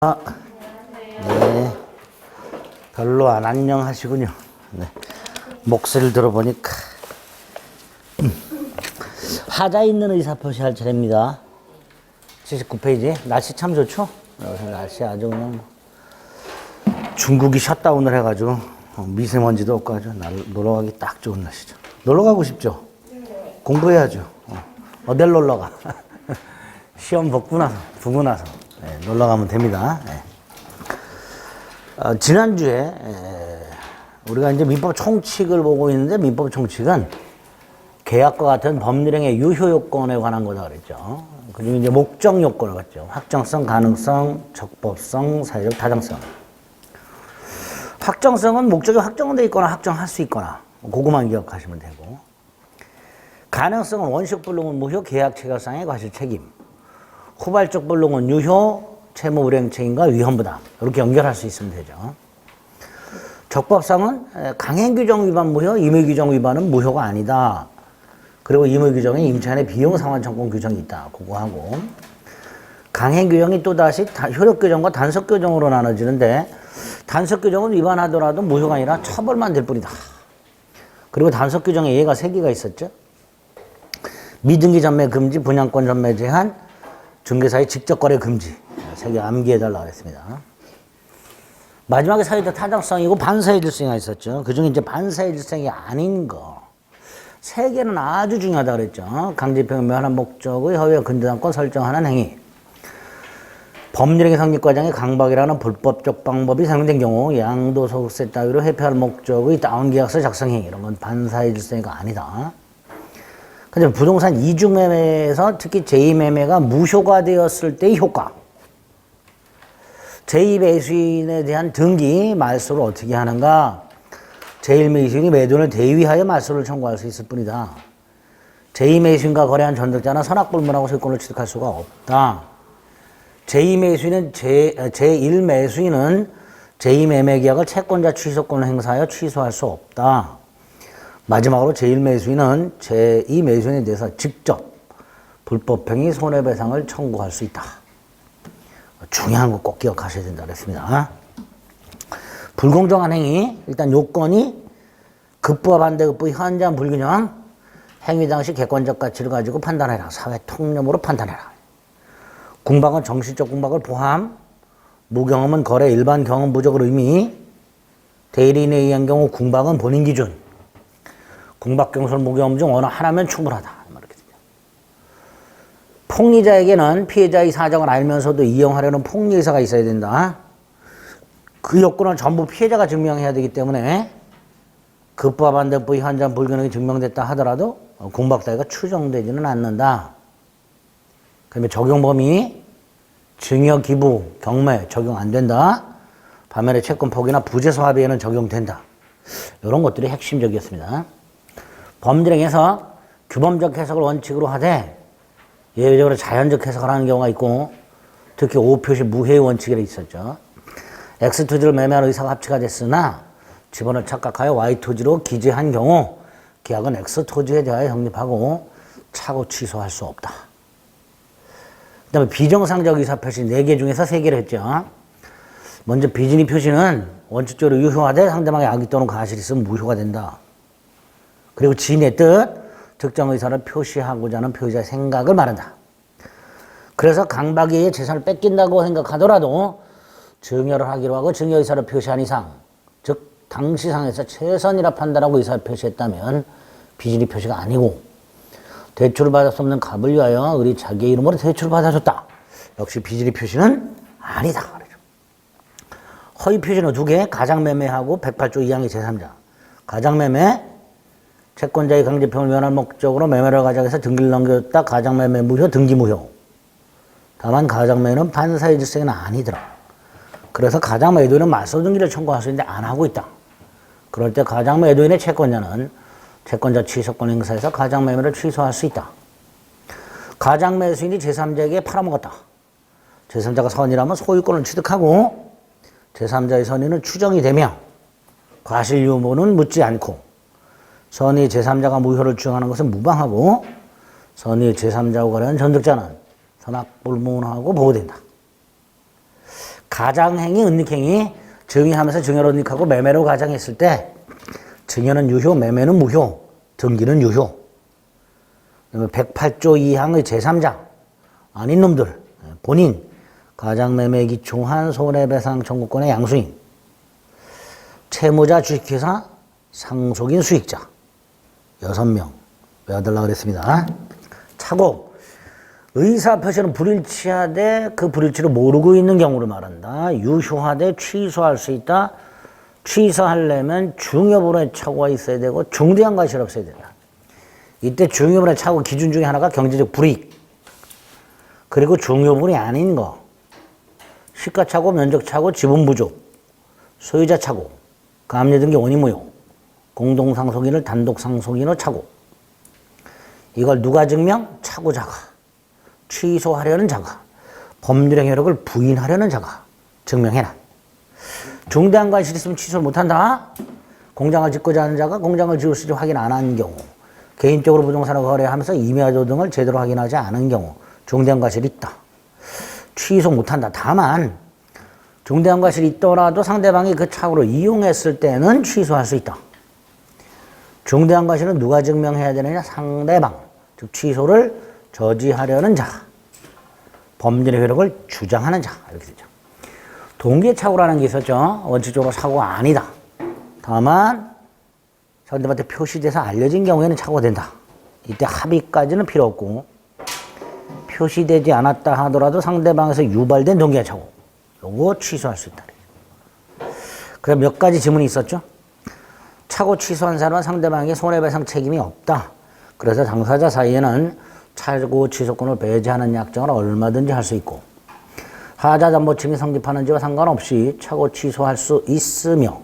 네. 별로 안 안녕하시군요. 네. 목소리를 들어보니까. 하자 있는 의사 표시할 차례입니다. 79페이지. 날씨 참 좋죠? 날씨 아주 그냥 중국이 셧다운을 해가지고 미세먼지도 없고 아주 놀러 가기 딱 좋은 날씨죠. 놀러 가고 싶죠? 공부해야죠. 어딜 놀러 가? 시험 보고 나서 네, 놀러 가면 됩니다. 네. 지난주에 우리가 이제 민법 총칙을 보고 있는데 민법 총칙은 계약과 같은 법률행위 유효 요건에 관한 거다 그랬죠. 그리고 이제 목적 요건을 봤죠. 확정성, 가능성, 적법성, 사회적 타당성. 확정성은 목적이 확정돼 있거나 확정할 수 있거나 그것만 기억하시면 되고, 가능성은 원식 불능은 무효, 계약 체결상의 과실 책임, 후발적 불능은 유효, 채무 불이행 책임과 위험 부담, 이렇게 연결할 수 있으면 되죠. 적법성은 강행 규정 위반 무효, 임의 규정 위반은 무효가 아니다. 그리고 임의 규정에 임차인의 비용 상환 청구 규정이 있다. 그거 하고, 강행 규정이 또다시 효력 규정과 단속 규정으로 나눠지는데, 단속 규정은 위반하더라도 무효가 아니라 처벌만 될 뿐이다. 그리고 단속 규정에 예가 3개가 있었죠. 미등기 전매 금지, 분양권 전매 제한, 중개사의 직접 거래 금지. 3개 암기해달라고 했습니다. 마지막에 사회적 타당성이고 반사의 질성이 있었죠. 그 중에 이제 반사의 질성이 아닌 거 3개는 아주 중요하다 그랬죠. 강제표현 면한 목적의 허위와 근저당권 설정하는 행위, 법률행위 성립 과정에 강박이라는 불법적 방법이 사용된 경우 양도소득세 따위로 회피할 목적의 다운계약서 작성 행위, 이런 건 반사의 질성이가 아니다. 근데 부동산 이중매매에서 특히 제2매매가 무효가 되었을 때의 효과, 제2매수인에 대한 등기, 말소를 어떻게 하는가? 제1매수인이 매도인을 대위하여 말소를 청구할 수 있을 뿐이다. 제2매수인과 거래한 전득자는 선악불문하고 소유권을 취득할 수가 없다. 제2매수인은 제1매수인은 제2매매계약을 채권자 취소권을 행사하여 취소할 수 없다. 마지막으로 제1매수인은 제2매수인에 대해서 직접 불법행위 손해배상을 청구할 수 있다. 중요한 거 꼭 기억하셔야 된다 그랬습니다. 불공정한 행위, 일단 요건이 급부와 반대급부, 현저한 불균형, 행위 당시 객관적 가치를 가지고 판단해라. 사회 통념으로 판단해라. 궁박은 정신적 궁박을 포함, 무경험은 거래, 일반 경험 부족을 의미, 대리인에 의한 경우 궁박은 본인 기준, 궁박, 경솔, 무경험 중 어느 하나면 충분하다. 폭리자에게는 피해자의 사정을 알면서도 이용하려는 폭리의사가 있어야 된다. 그 요건을 전부 피해자가 증명해야 되기 때문에 급부와 반대급부의 현저한 불균형이 증명됐다 하더라도 궁박 따위가 추정되지는 않는다. 그러면 적용 범위, 증여, 기부, 경매 적용 안 된다. 반면에 채권 포기나 부재소 합의에는 적용된다. 이런 것들이 핵심적이었습니다. 법률행위에서 규범적 해석을 원칙으로 하되 예외적으로 자연적 해석을 하는 경우가 있고, 특히 오표시 무해의 원칙이 있었죠. X토지를 매매할 의사가 합치가 됐으나 지번을 착각하여 Y토지로 기재한 경우 계약은 X토지에 대하여 성립하고 차고 취소할 수 없다. 그 다음에 비정상적 의사표시 4개 중에서 3개를 했죠. 먼저 비진의 표시는 원칙적으로 유효하되 상대방의 악의 또는 가실이 있으면 무효가 된다. 그리고 지인의 뜻, 특정 의사를 표시하고자 하는 표의자의 생각을 말한다. 그래서 강박에 의해 재산을 뺏긴다고 생각하더라도 증여를 하기로 하고 증여 의사를 표시한 이상, 즉 당시 상에서 최선이라 판단하고 의사를 표시했다면 비진의 표시가 아니고, 대출을 받을 수 없는 갑을 위하여 을이 자기의 이름으로 대출을 받아줬다. 역시 비진의 표시는 아니다. 허위 표시는 2개, 가장매매하고 108조 2항의 제3자. 가장매매, 채권자의 강제표현을 위한 목적으로 매매를 가장해서 등기를 넘겼다. 가장매매 무효, 등기 무효. 다만 가장매매는 반사의 질서는 아니더라. 그래서 가장매도인은 말소 등기를 청구할 수 있는데 안 하고 있다. 그럴 때 가장매도인의 채권자는 채권자 취소권 행사해서 가장매매를 취소할 수 있다. 가장매수인이 제3자에게 팔아먹었다. 제3자가 선이라면 소유권을 취득하고 제3자의 선의는 추정이 되며 과실 유무는 묻지 않고, 선의 제3자가 무효를 주장하는 것은 무방하고, 선의 제3자와 거래한 전득자는 선악불문하고 보호된다. 가장행위, 은닉행위, 증의하면서 증여로 은닉하고 매매로 가장했을 때 증여는 유효, 매매는 무효, 등기는 유효. 108조 2항의 제3자 아닌 놈들, 본인, 가장매매에 기초한 손해배상 청구권의 양수인, 채무자, 주식회사, 상속인, 수익자 6명 외워달라고 그랬습니다. 차고, 의사표시는 불일치하되 그 불일치를 모르고 있는 경우를 말한다. 유효하되 취소할 수 있다. 취소하려면 중요분의 착오가 있어야 되고 중대한 과실이 없어야 된다. 이때 중요분의 착오 기준 중에 하나가 경제적 불이익, 그리고 중요분이 아닌 거, 시가착오, 면적착오, 지분 부족, 소유자 착오, 감리 등기 원인 무효, 공동상속인을 단독상속인으로 착오. 이걸 누가 증명? 착오자가, 취소하려는 자가, 법률의 효력을 부인하려는 자가 증명해라. 중대한 과실이 있으면 취소를 못한다. 공장을 짓고자 하는 자가 공장을 지을 수 있는지 확인 안 한 경우, 개인적으로 부동산을 거래하면서 임야조 등을 제대로 확인하지 않은 경우 중대한 과실이 있다. 취소 못한다. 다만 중대한 과실이 있더라도 상대방이 그 착오를 이용했을 때는 취소할 수 있다. 중대한 과실은 누가 증명해야 되느냐? 상대방, 즉 취소를 저지하려는 자, 법률의 효력을 주장하는 자, 이렇게 되죠. 동기착오라는 게 있었죠. 원칙적으로 사고가 아니다. 다만 상대방한테 표시돼서 알려진 경우에는 착오가 된다. 이때 합의까지는 필요 없고, 표시되지 않았다 하더라도 상대방에서 유발된 동기착오, 요거 취소할 수 있다. 그럼 몇 가지 지문이 있었죠. 착오 취소한 사람은 상대방에게 손해배상 책임이 없다. 그래서 당사자 사이에는 착오 취소권을 배제하는 약정을 얼마든지 할 수 있고, 하자담보침이 성립하는지와 상관없이 착오 취소할 수 있으며,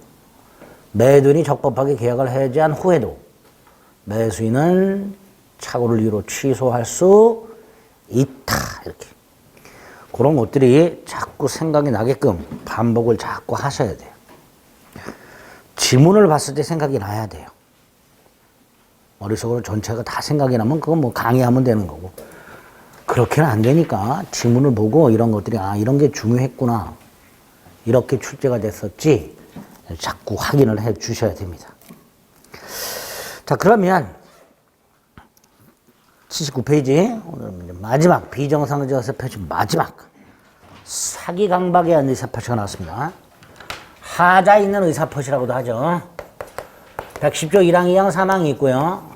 매도인이 적법하게 계약을 해제한 후에도 매수인은 착오를 이유로 취소할 수 있다. 이렇게. 그런 것들이 자꾸 생각이 나게끔 반복을 자꾸 하셔야 돼요. 지문을 봤을 때 생각이 나야 돼요. 머릿속으로 전체가 다 생각이 나면 그건 뭐 강의하면 되는 거고, 그렇게는 안 되니까 지문을 보고 이런 것들이 이런 게 중요했구나, 이렇게 출제가 됐었지, 자꾸 확인을 해 주셔야 됩니다. 자, 그러면 79페이지 오늘 마지막 비정상적 의사표시, 마지막 사기 강박에 의한 의사표시가 나왔습니다. 하자 있는 의사표시라고도 하죠. 110조 1항 2항 3항이 있고요.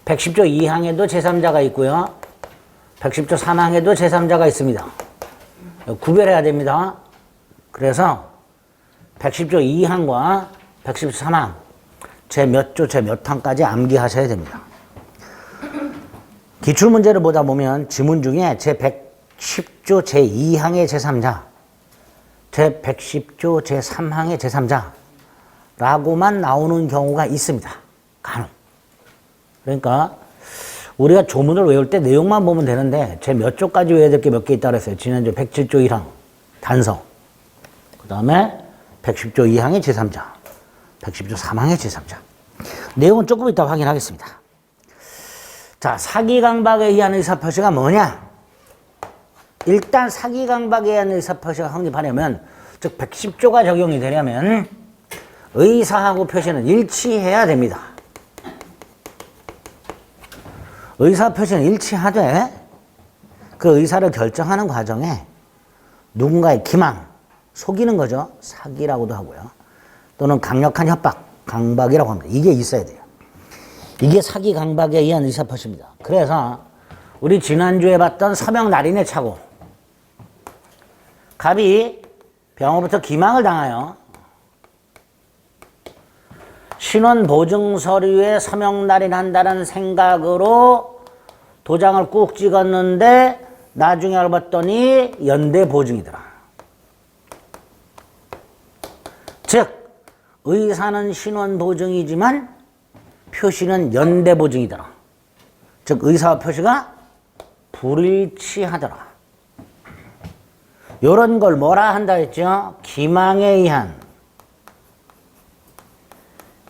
110조 2항에도 제3자가 있고요. 110조 3항에도 제3자가 있습니다. 구별해야 됩니다. 그래서 110조 2항과 110조 3항 제 몇 조, 제 몇 항까지 암기하셔야 됩니다. 기출문제를 보다 보면 지문 중에 제 110조 제 2항의 제3자, 제 110조 제 3항의 제3자라고만 나오는 경우가 있습니다. 간혹. 그러니까 우리가 조문을 외울 때 내용만 보면 되는데 제 몇 조까지 외워야 될 게 몇 개 있다고 했어요. 지난주 107조 1항 단서, 그 다음에 110조 2항의 제3자, 110조 3항의 제3자. 내용은 조금 이따 확인하겠습니다. 자, 사기 강박에 의한 의사표시가 뭐냐? 일단 사기 강박에 의한 의사표시가 성립하려면, 즉 110조가 적용이 되려면 의사하고 표시는 일치해야 됩니다. 의사표시는 일치하되 그 의사를 결정하는 과정에 누군가의 기망, 속이는 거죠. 사기라고도 하고요. 또는 강력한 협박, 강박이라고 합니다. 이게 있어야 돼요. 이게 사기 강박에 의한 의사표시입니다. 그래서 우리 지난주에 봤던 서명 날인의 착오, 갑이 병으로부터 기망을 당하여 신원 보증 서류에 서명 날인한다는 생각으로 도장을 꾹 찍었는데 나중에 알고 봤더니 연대 보증이더라. 즉 의사는 신원 보증이지만 표시는 연대 보증이더라. 즉 의사와 표시가 불일치하더라. 이런 걸 뭐라 한다 했죠? 기망에 의한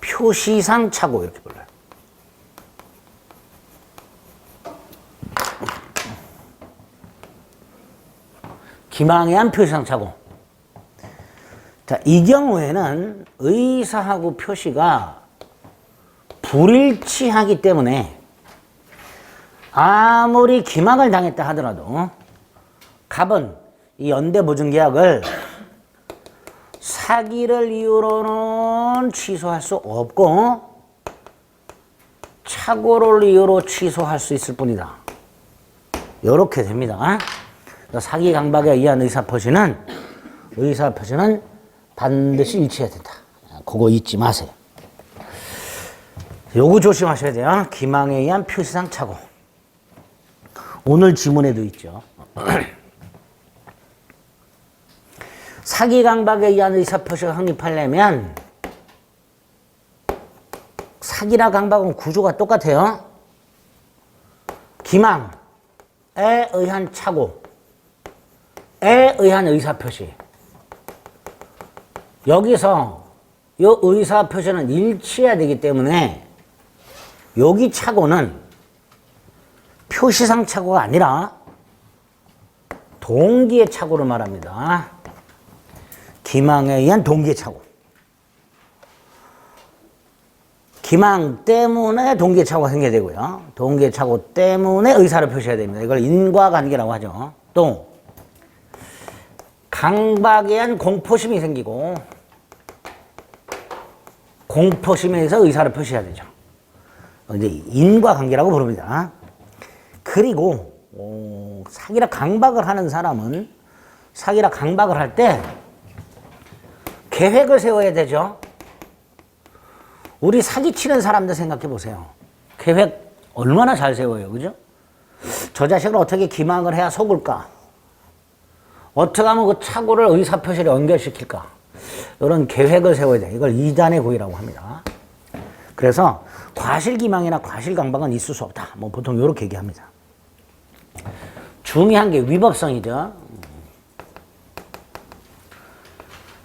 표시상 착오, 이렇게 불러요. 기망에 의한 표시상 착오. 자, 이 경우에는 의사하고 표시가 불일치하기 때문에 아무리 기망을 당했다 하더라도 갑은 이 연대보증계약을 사기를 이유로는 취소할 수 없고 착오를 이유로 취소할 수 있을 뿐이다. 이렇게 됩니다. 사기 강박에 의한 의사표시는 반드시 일치해야 된다. 그거 잊지 마세요. 요거 조심하셔야 돼요. 기망에 의한 표시상 착오. 오늘 지문에도 있죠. 사기 강박에 의한 의사표시가 확립하려면 사기나 강박은 구조가 똑같아요. 기망에 의한 착오에 의한 의사표시. 여기서 이 의사표시는 일치해야 되기 때문에 여기 착오는 표시상 착오가 아니라 동기의 착오를 말합니다. 기망에 의한 동기의 착오. 기망 때문에 동기의 착오가 생겨야 되고요. 동기의 착오 때문에 의사를 표시해야 됩니다. 이걸 인과관계라고 하죠. 또 강박에 의한 공포심이 생기고 공포심에 의해서 의사를 표시해야 되죠. 이제 인과관계라고 부릅니다. 그리고 사기라 강박을 하는 사람은 사기라 강박을 할 때 계획을 세워야 되죠. 우리 사기치는 사람들 생각해 보세요. 계획 얼마나 잘 세워요. 그죠? 저 자식을 어떻게 기망을 해야 속을까? 어떻게 하면 그 착오를 의사표시를 연결시킬까? 이런 계획을 세워야 돼. 이걸 이단의 고의라고 합니다. 그래서 과실기망이나 과실강박은 있을 수 없다. 뭐 보통 이렇게 얘기합니다. 중요한 게 위법성이죠.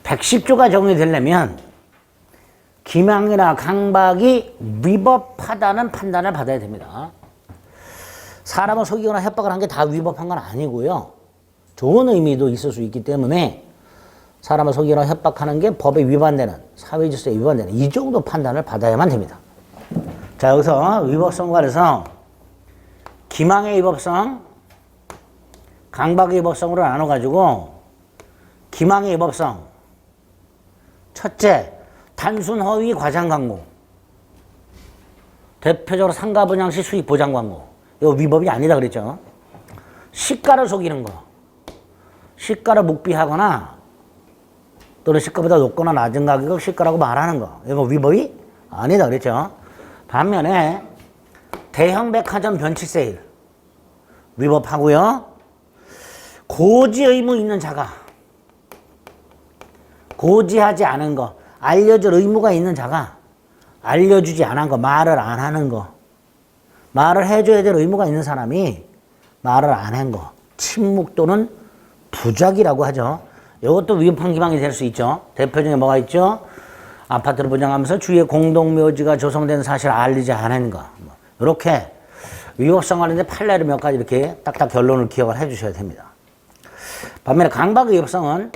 110조가 적용이 되려면 기망이나 강박이 위법하다는 판단을 받아야 됩니다. 사람을 속이거나 협박을 한 게 다 위법한 건 아니고요. 좋은 의미도 있을 수 있기 때문에 사람을 속이거나 협박하는 게 법에 위반되는, 사회질서에 위반되는 이 정도 판단을 받아야만 됩니다. 자, 여기서 위법성 관해서 기망의 위법성, 강박의 위법성으로 나눠가지고 기망의 위법성 첫째, 단순 허위 과장 광고. 대표적으로 상가 분양 시 수익 보장 광고. 이거 위법이 아니다 그랬죠. 시가를 속이는 거. 시가를 묵비하거나 또는 시가보다 높거나 낮은 가격을 시가라고 말하는 거. 이거 위법이 아니다 그랬죠. 반면에 대형 백화점 변칙 세일 위법하고요. 고지 의무 있는 자가 고지하지 않은 거, 알려줄 의무가 있는 자가 알려주지 않은 거, 말을 안 하는 거, 말을 해줘야 될 의무가 있는 사람이 말을 안 한 거, 침묵 또는 부작이라고 하죠. 이것도 위법한 기망이 될 수 있죠. 대표 중에 뭐가 있죠? 아파트를 분양하면서 주위에 공동묘지가 조성된 사실을 알리지 않은 거. 이렇게 위법성 관련된 판례를 몇 가지 이렇게 딱딱 결론을 기억을 해 주셔야 됩니다. 반면에 강박의 위법성은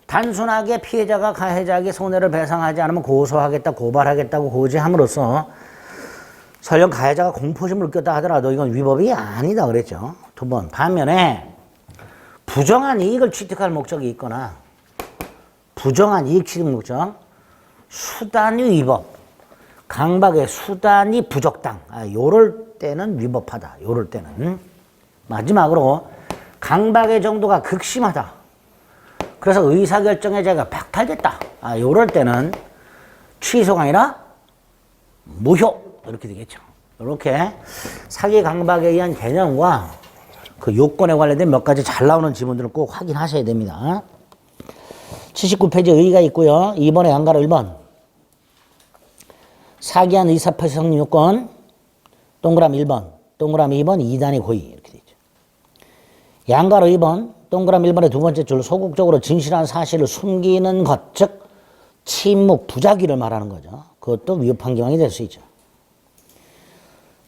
단순하게 피해자가 가해자에게 손해를 배상하지 않으면 고소하겠다, 고발하겠다고 고지함으로써 설령 가해자가 공포심을 느꼈다 하더라도 이건 위법이 아니다 그랬죠. 두 번. 반면에 부정한 이익을 취득할 목적이 있거나 부정한 이익 취득 목적, 수단의 위법, 강박의 수단이 부적당. 요럴 때는 위법하다. 요럴 때는. 마지막으로 강박의 정도가 극심하다. 그래서 의사결정의 자가 박탈됐다. 요럴 때는 취소가 아니라 무효. 이렇게 되겠죠. 이렇게 사기 강박에 의한 개념과 그 요건에 관련된 몇 가지 잘 나오는 지문들을 꼭 확인하셔야 됩니다. 79페이지에 의의가 있고요. 2번에 양가로 1번. 사기한 의사표시 성립 요건. 동그라미 1번. 동그라미 2번. 2단의 고의. 이렇게 되죠. 양가로 2번. 동그라미 1번의 두 번째 줄. 소극적으로 진실한 사실을 숨기는 것. 즉 침묵, 부작위를 말하는 거죠. 그것도 위법한 기망이 될 수 있죠.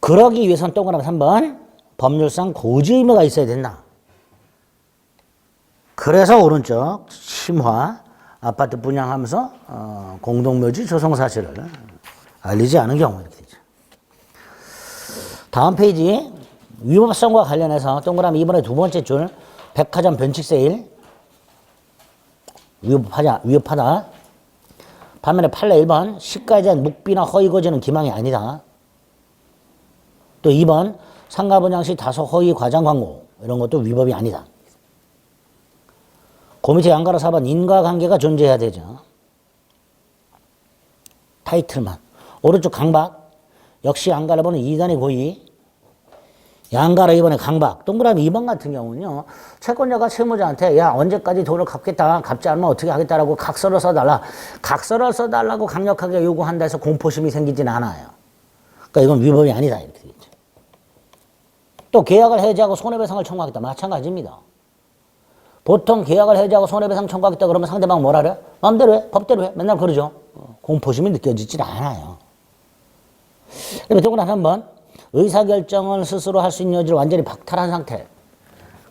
그러기 위해서는 동그라미 3번. 법률상 고지 의무가 있어야 된다. 그래서 오른쪽 심화 아파트 분양하면서 공동묘지 조성 사실을 알리지 않은 경우 이렇게 되죠. 다음 페이지 위법성과 관련해서 동그라미 2번의 두 번째 줄 백화점 변칙 세일 위법하다. 반면에 판례 1번 시가에 대한 묵비나 허위 거짓은 기망이 아니다. 또 2번 상가 분양 시 다소 허위 과장 광고 이런 것도 위법이 아니다. 그 밑에 양가로 4번 인과관계가 존재해야 되죠. 타이틀만. 오른쪽 강박 역시 양가로 보는 2단의 고의 양가로 2번에 강박. 동그라미 2번 같은 경우는요. 채권자가 채무자한테 야 언제까지 돈을 갚겠다. 갚지 않으면 어떻게 하겠다라고 각서를 써달라. 각서를 써달라고 강력하게 요구한다 해서 공포심이 생기진 않아요. 그러니까 이건 위법이 아니다 이렇게 되겠죠. 또 계약을 해지하고 손해배상을 청구하겠다. 마찬가지입니다. 보통 계약을 해지하고 손해배상 청구하겠다 그러면 상대방 뭐라 그래? 마음대로 해. 법대로 해. 맨날 그러죠. 공포심이 느껴지질 않아요. 그러면 동그라미 한번 의사결정을 스스로 할 수 있는 여지를 완전히 박탈한 상태.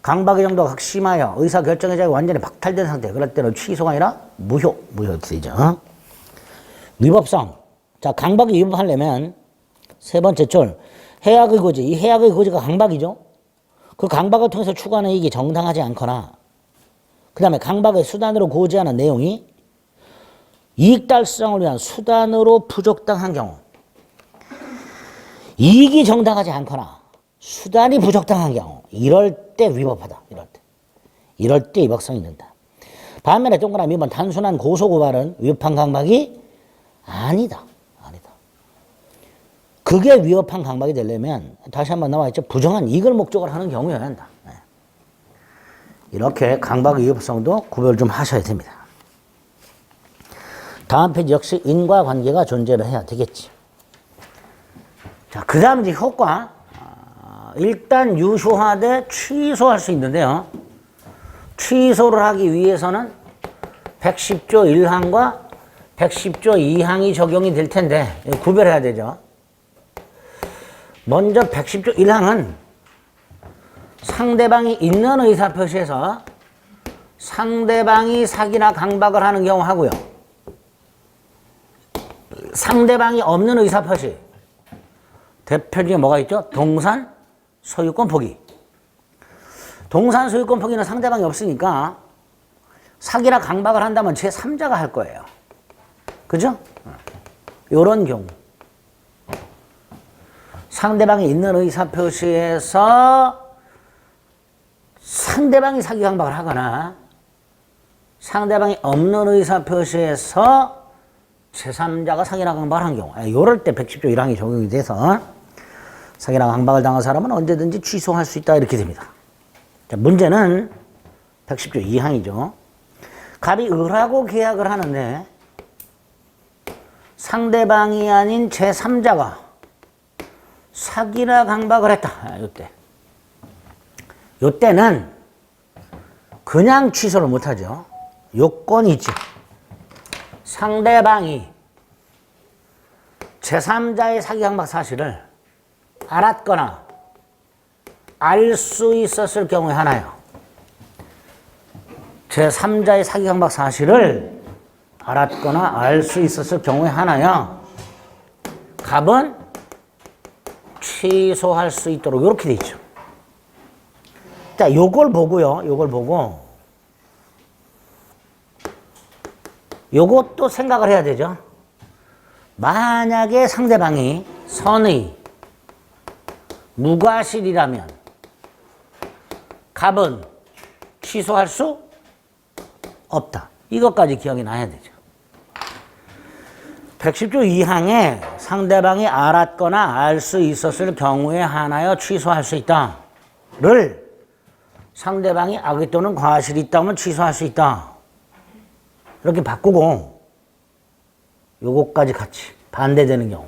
강박의 정도가 극심하여 의사결정의 자유가 완전히 박탈된 상태. 그럴 때는 취소가 아니라 무효 되죠. 위법성. 자, 강박이 위법하려면 세 번째 줄 해악의 고지. 이 해악의 고지가 강박이죠. 그 강박을 통해서 추구하는 이익이 정당하지 않거나 그 다음에 강박의 수단으로 고지하는 내용이 이익 달성을 위한 수단으로 부적당한 경우 이익이 정당하지 않거나 수단이 부적당한 경우 이럴 때 위법하다. 이럴 때 위법성이 있는다. 반면에 동그라미 2번 단순한 고소고발은 위법한 강박이 아니다. 그게 위법한 강박이 되려면 다시 한번 나와있죠. 부정한 이익을 목적으로 하는 경우여야 한다. 이렇게 강박의 위법성도 구별 좀 하셔야 됩니다. 다음 페이지 역시 인과관계가 존재를 해야 되겠지. 자, 그 다음 이제 효과. 일단 유효하되 취소할 수 있는데요. 취소를 하기 위해서는 110조 1항과 110조 2항이 적용이 될 텐데 구별해야 되죠. 먼저 110조 1항은 상대방이 있는 의사표시에서 상대방이 사기나 강박을 하는 경우 하고요. 상대방이 없는 의사표시. 대표 중에 뭐가 있죠? 동산, 소유권 포기. 동산, 소유권 포기는 상대방이 없으니까 사기나 강박을 한다면 제3자가 할 거예요. 그죠? 요런 경우. 상대방이 있는 의사표시에서 상대방이 사기 강박을 하거나 상대방이 없는 의사표시에서 제3자가 사기나 강박을 한 경우 이럴 때 110조 1항이 적용이 돼서 사기나 강박을 당한 사람은 언제든지 취소할 수 있다 이렇게 됩니다. 자, 문제는 110조 2항이죠. 갑이 을하고 계약을 하는데 상대방이 아닌 제3자가 사기나 강박을 했다. 요때는 그냥 취소를 못하죠. 요건이 있죠. 상대방이 제3자의 사기 강박 사실을 알았거나 알 수 있었을 경우에 하나요. 제3자의 사기 강박 사실을 알았거나 알 수 있었을 경우에 하나요. 갑은 취소할 수 있도록 이렇게 돼 있죠. 자, 요걸 보고요. 요것도 생각을 해야 되죠. 만약에 상대방이 선의, 무과실이라면 갑은 취소할 수 없다. 이것까지 기억이 나야 되죠. 110조 2항에 상대방이 알았거나 알 수 있었을 경우에 하나여 취소할 수 있다를 상대방이 악의 또는 과실이 있다면 취소할 수 있다. 이렇게 바꾸고 요거까지 같이 반대되는 경우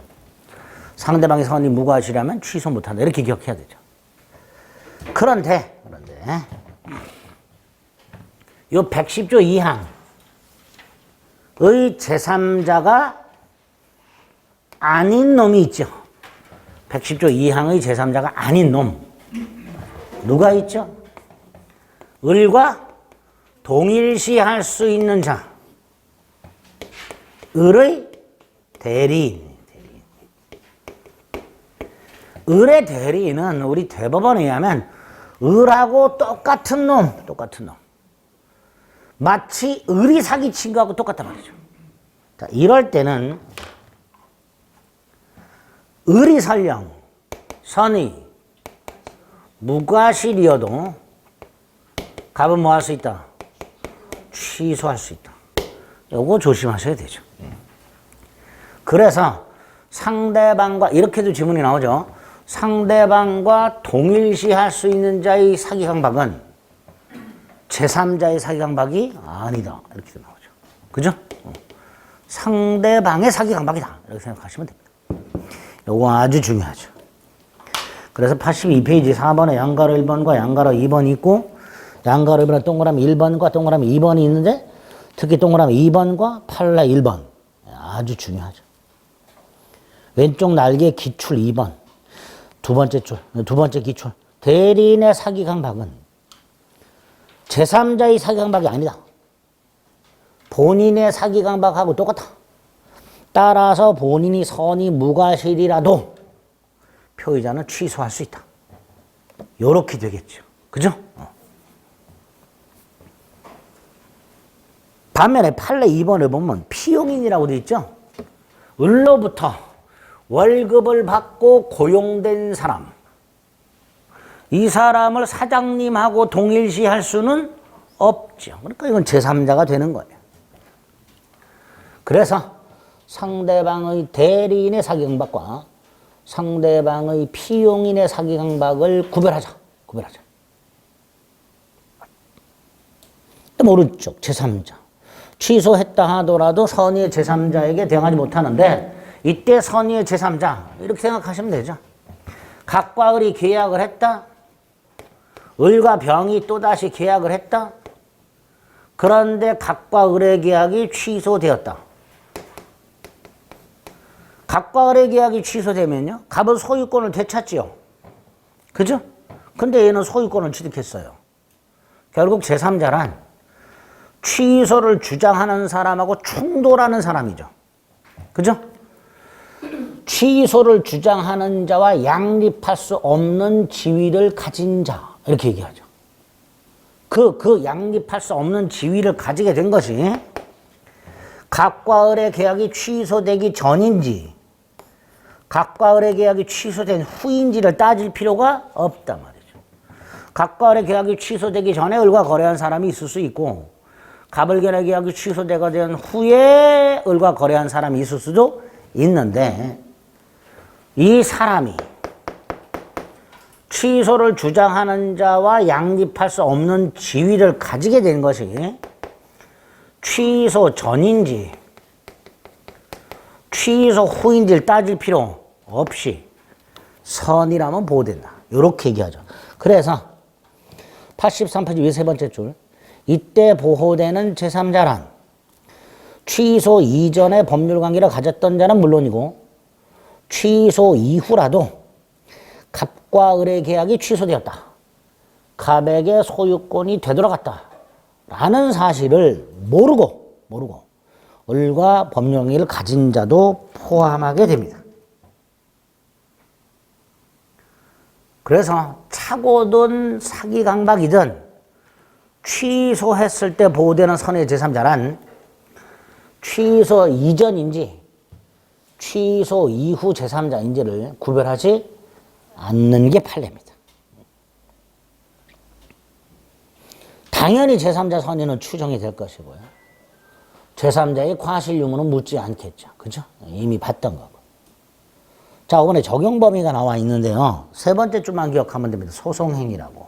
상대방이 선이 무과실이라면 취소 못한다. 이렇게 기억해야 되죠. 그런데 요 110조 2항의 제3자가 아닌 놈이 있죠. 110조 2항의 제3자가 아닌 놈. 누가 있죠? 을과 동일시 할 수 있는 자. 을의 대리인. 을의 대리인은 우리 대법원에 의하면 을하고 똑같은 놈. 마치 을이 사기친 거하고 똑같단 말이죠. 자, 이럴 때는 을이 설령 선이 무과실이어도 갑은 뭐 할 수 있다? 취소할 수 있다. 요거 조심하셔야 되죠. 그래서 상대방과 이렇게도 지문이 나오죠. 상대방과 동일시 할 수 있는 자의 사기 강박은 제3자의 사기 강박이 아니다. 이렇게 나오죠. 그죠? 상대방의 사기 강박이다. 이렇게 생각하시면 됩니다. 요거 아주 중요하죠. 그래서 82페이지 4번에 양가로 1번과 양가로 2번이 있고 양가로 1번에 동그라미 1번과 동그라미 2번이 있는데 특히 동그라미 2번과 판례 1번 아주 중요하죠. 왼쪽 날개 기출 2번 두 번째 기출 대리인의 사기 강박은 제3자의 사기 강박이 아니다. 본인의 사기 강박하고 똑같아. 따라서 본인이 선이 무과실이라도 표의자는 취소할 수 있다. 요렇게 되겠죠. 그죠? 반면에 판례 2번을 보면 피용인이라고 되어 있죠. 을로부터 월급을 받고 고용된 사람. 이 사람을 사장님하고 동일시 할 수는 없죠. 그러니까 이건 제3자가 되는 거예요. 그래서 상대방의 대리인의 사기강박과 상대방의 피용인의 사기강박을 구별하자. 오른쪽 제3자. 취소했다 하더라도 선의의 제3자에게 대응하지 못하는데 이때 선의의 제3자 이렇게 생각하시면 되죠. 갑과 을이 계약을 했다. 을과 병이 또다시 계약을 했다. 그런데 갑과 을의 계약이 취소되었다. 갑과 을의 계약이 취소되면요. 갑은 소유권을 되찾지요. 그죠? 근데 얘는 소유권을 취득했어요. 결국 제3자란 취소를 주장하는 사람하고 충돌하는 사람이죠. 그죠? 취소를 주장하는 자와 양립할 수 없는 지위를 가진 자. 이렇게 얘기하죠. 그 양립할 수 없는 지위를 가지게 된 것이 갑과 을의 계약이 취소되기 전인지 갑과 을의 계약이 취소된 후인지를 따질 필요가 없단 말이죠. 갑과 을의 계약이 취소되기 전에 을과 거래한 사람이 있을 수 있고 갑을 계약이 취소되가 된 후에 을과 거래한 사람이 있을 수도 있는데 이 사람이 취소를 주장하는 자와 양립할 수 없는 지위를 가지게 된 것이 취소 전인지 취소 후인지를 따질 필요 없이 선이라면 보호된다. 이렇게 얘기하죠. 그래서 83페이지 위에 세 번째 줄 이때 보호되는 제3자란 취소 이전에 법률관계를 가졌던 자는 물론이고 취소 이후라도 갑과 을의 계약이 취소되었다. 갑에게 소유권이 되돌아갔다. 라는 사실을 모르고 을과 법령을 가진 자도 포함하게 됩니다. 그래서 차고든 사기 강박이든 취소했을 때 보호되는 선의 제3자란 취소 이전인지 취소 이후 제3자인지를 구별하지 않는 게 판례입니다. 당연히 제3자 선의는 추정이 될 것이고요. 제3자의 과실 유무는 묻지 않겠죠. 그죠? 이미 봤던 거고. 자, 이번에 적용 범위가 나와 있는데요. 세 번째 줄만 기억하면 됩니다. 소송행위라고.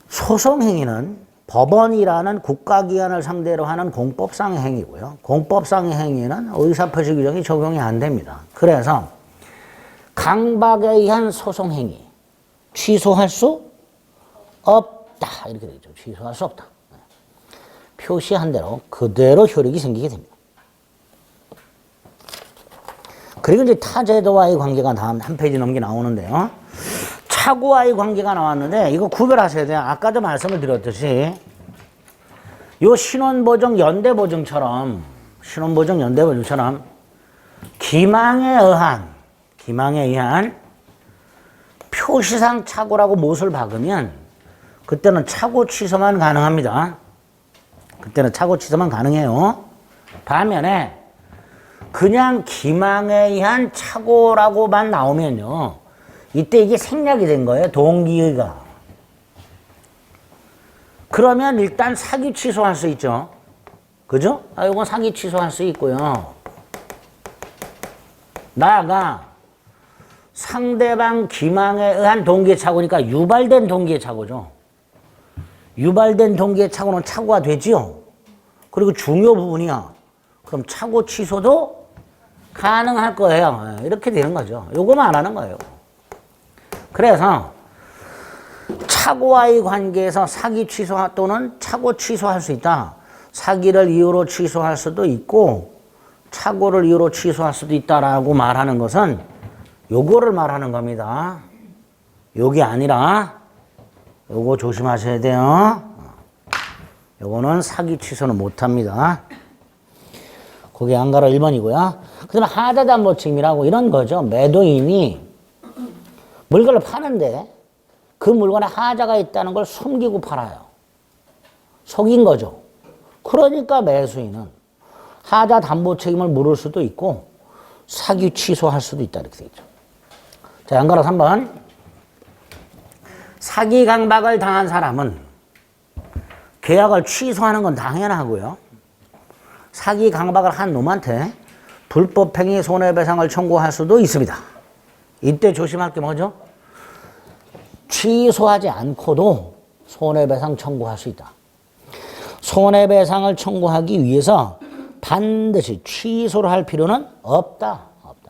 소송행위는 법원이라는 국가기관을 상대로 하는 공법상의 행위고요. 공법상의 행위는 의사표시 규정이 적용이 안 됩니다. 그래서 강박에 의한 소송행위 취소할 수 없다. 이렇게 되죠. 취소할 수 없다. 표시한 대로 그대로 효력이 생기게 됩니다. 그리고 이제 타제도와의 관계가 다음 한 페이지 넘게 나오는데요. 차고와의 관계가 나왔는데 이거 구별하셔야 돼요. 아까도 말씀을 드렸듯이 요 신원보증, 연대보증처럼 신혼보증, 연대보증처럼 기망에 의한 표시상 착오라고 못을 박으면 그때는 착오 취소만 가능합니다. 그때는 착오 취소만 가능해요. 반면에 그냥 기망에 의한 착오라고만 나오면요, 이때 이게 생략이 된 거예요. 동기가. 그러면 일단 사기 취소할 수 있죠. 그죠? 이건 사기 취소할 수 있고요. 나아가 상대방 기망에 의한 동기의 착오니까 유발된 동기의 착오죠. 유발된 동기의 착오는 착오가 되지요. 그리고 중요 부분이야. 그럼 착오 취소도 가능할 거예요. 이렇게 되는 거죠. 요거만 안 하는 거예요. 그래서 착오와의 관계에서 사기 취소 또는 착오 취소할 수 있다. 사기를 이유로 취소할 수도 있고 착오를 이유로 취소할 수도 있다라고 말하는 것은 요거를 말하는 겁니다. 요게 아니라 요거 조심하셔야 돼요. 요거는 사기 취소는 못합니다. 거기 안 가로 1번이고요. 그 다음에 하자담보책임이라고 이런 거죠. 매도인이 물건을 파는데 그 물건에 하자가 있다는 걸 숨기고 팔아요. 속인 거죠. 그러니까 매수인은 하자 담보 책임을 물을 수도 있고 사기 취소할 수도 있다 이렇게 되죠. 자, 양가로 3번. 사기 강박을 당한 사람은 계약을 취소하는 건 당연하고요. 사기 강박을 한 놈한테 불법행위 손해배상을 청구할 수도 있습니다. 이때 조심할 게 뭐죠? 취소하지 않고도 손해배상 청구할 수 있다. 손해배상을 청구하기 위해서 반드시 취소를 할 필요는 없다.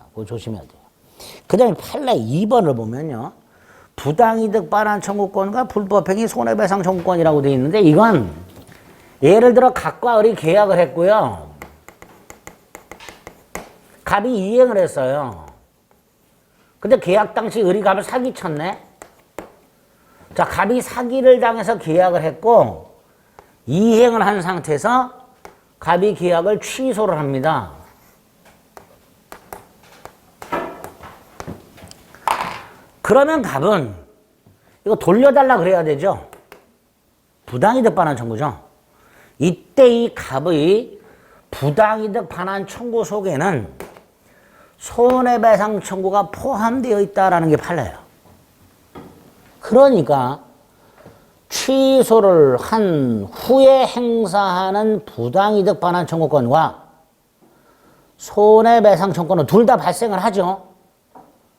그거 조심해야 돼요. 그 다음에 판례 2번을 보면요. 부당이득 반환 청구권과 불법행위 손해배상 청구권이라고 되어 있는데 이건 예를 들어 갑과 을이 계약을 했고요. 갑이 이행을 했어요. 근데 계약 당시 을이 갑을 사기쳤네. 자, 갑이 사기를 당해서 계약을 했고 이행을 한 상태에서 갑이 계약을 취소를 합니다. 그러면 갑은 이거 돌려달라 그래야 되죠. 부당이득 반환 청구죠. 이때 이 갑의 부당이득 반환 청구 속에는 손해배상 청구가 포함되어 있다는 게 판례예요. 그러니까 취소를 한 후에 행사하는 부당이득 반환 청구권과 손해배상 청구권은 둘 다 발생을 하죠.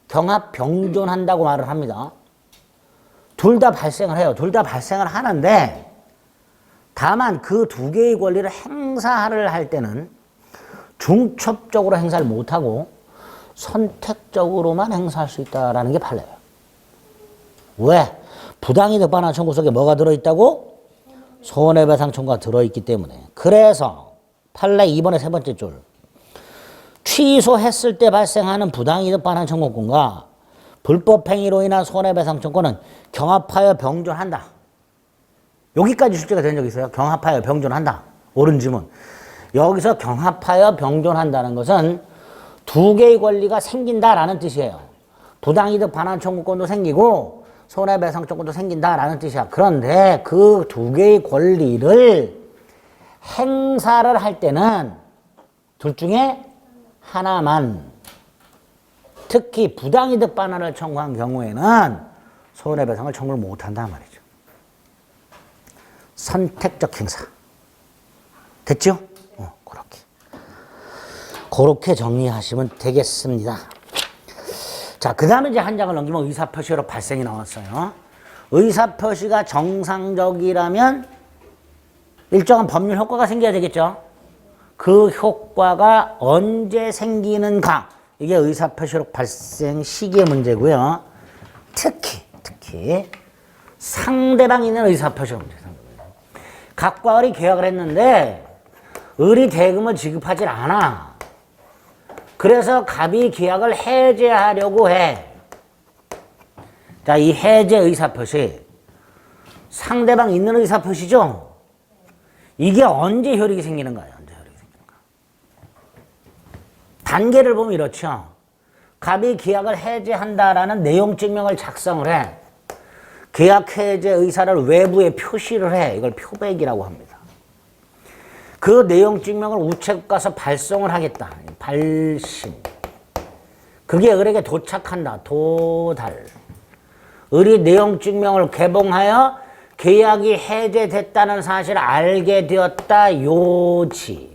경합 병존한다고 말을 합니다. 둘 다 발생을 해요. 둘 다 발생을 하는데 다만 그 두 개의 권리를 행사를 할 때는 중첩적으로 행사를 못하고 선택적으로만 행사할 수 있다는 게 판례예요. 왜? 부당이득 반환 청구 속에 뭐가 들어있다고? 손해배상 청구가 들어있기 때문에. 그래서 판례 2번의 세 번째 줄. 취소했을 때 발생하는 부당이득 반환 청구권과 불법행위로 인한 손해배상 청구는 경합하여 병존한다. 여기까지 출제가 된 적이 있어요. 경합하여 병존한다. 옳은 지문. 여기서 경합하여 병존한다는 것은 두 개의 권리가 생긴다라는 뜻이에요. 부당이득 반환 청구권도 생기고 손해배상 청구도 생긴다라는 뜻이야. 그런데 그 두 개의 권리를 행사를 할 때는 둘 중에 하나만, 특히 부당이득 반환을 청구한 경우에는 손해배상을 청구를 못한단 말이죠. 선택적 행사. 됐죠? 그렇게 정리하시면 되겠습니다. 자, 그 다음에 이제 한 장을 넘기면 의사표시로 발생이 나왔어요. 의사표시가 정상적이라면 일정한 법률 효과가 생겨야 되겠죠. 그 효과가 언제 생기는가? 이게 의사표시록 발생 시기의 문제고요. 특히 상대방이 있는 의사표시록 문제. 갑과 을이 계약을 했는데 을이 대금을 지급하지 않아. 그래서 갑이 계약을 해제하려고 해. 자, 이 해제 의사표시. 상대방 있는 의사표시죠? 이게 언제 효력이 생기는가요? 언제 효력이 생기는가? 단계를 보면 이렇죠. 갑이 계약을 해제한다라는 내용 증명을 작성을 해. 계약 해제 의사를 외부에 표시를 해. 이걸 표백이라고 합니다. 그 내용 증명을 우체국 가서 발송을 하겠다. 발신. 그게 을에게 도착한다. 도달. 을이 내용 증명을 개봉하여 계약이 해제됐다는 사실을 알게 되었다. 요지.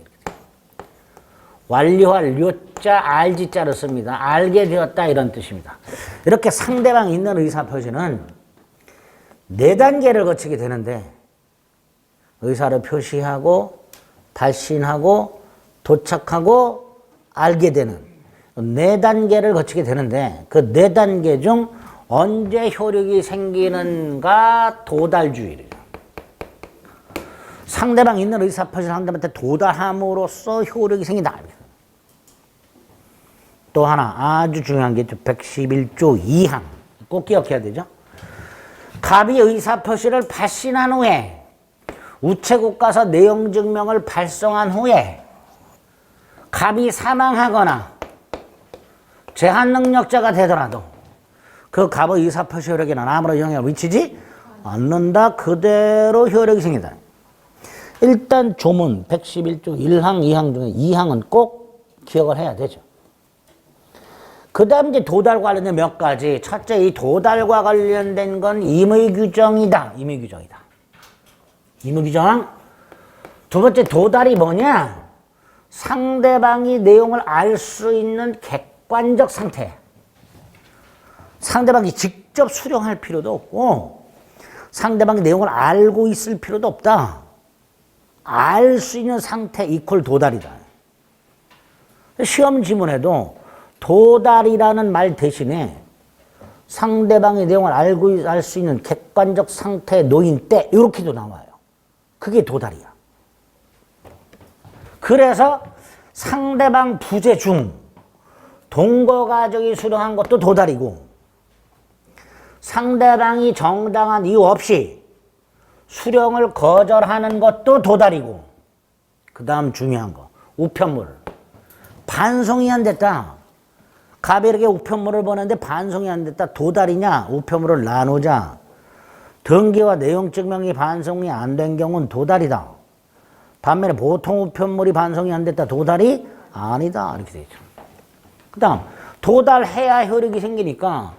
완료할 요자 알지자를 씁니다. 알게 되었다 이런 뜻입니다. 이렇게 상대방이 있는 의사표시는 4단계를 거치게 되는데 의사를 표시하고 발신하고 도착하고 알게 되는 4단계를 거치게 되는데 그 4단계 중 언제 효력이 생기는가 도달주의래요. 상대방 있는 의사표시를 상대방한테 도달함으로써 효력이 생긴다. 또 하나 아주 중요한 게 111조 2항 꼭 기억해야 되죠. 갑이 의사표시를 발신한 후에 우체국 가서 내용 증명을 발송한 후에 갑이 사망하거나 제한 능력자가 되더라도 그 갑의 의사표시 효력에는 아무런 영향을 미치지 않는다. 그대로 효력이 생긴다. 일단 조문 111조 1항, 2항 중에 2항은 꼭 기억을 해야 되죠. 그 다음 이제 도달과 관련된 몇 가지. 첫째, 이 도달과 관련된 건 임의규정이다. 임의규정이다. 임의규정. 두 번째, 도달이 뭐냐? 상대방이 내용을 알 수 있는 객관적 상태. 상대방이 직접 수령할 필요도 없고 상대방이 내용을 알고 있을 필요도 없다. 알 수 있는 상태 이퀄 도달이다. 시험 지문에도 도달이라는 말 대신에 상대방의 내용을 알 수 있는 객관적 상태에 놓인 때 이렇게도 나와요. 그게 도달이야. 그래서 상대방 부재 중 동거 가족이 수령한 것도 도달이고 상대방이 정당한 이유 없이 수령을 거절하는 것도 도달이고 그 다음 중요한 거 우편물 반송이 안 됐다. 갑에게 우편물을 보냈는데 반송이 안 됐다. 도달이냐? 우편물을 나누자. 등기와 내용 증명이 반송이 안 된 경우는 도달이다. 반면에 보통 우편물이 반송이 안 됐다. 도달이 아니다. 이렇게 되죠. 그 다음 도달해야 효력이 생기니까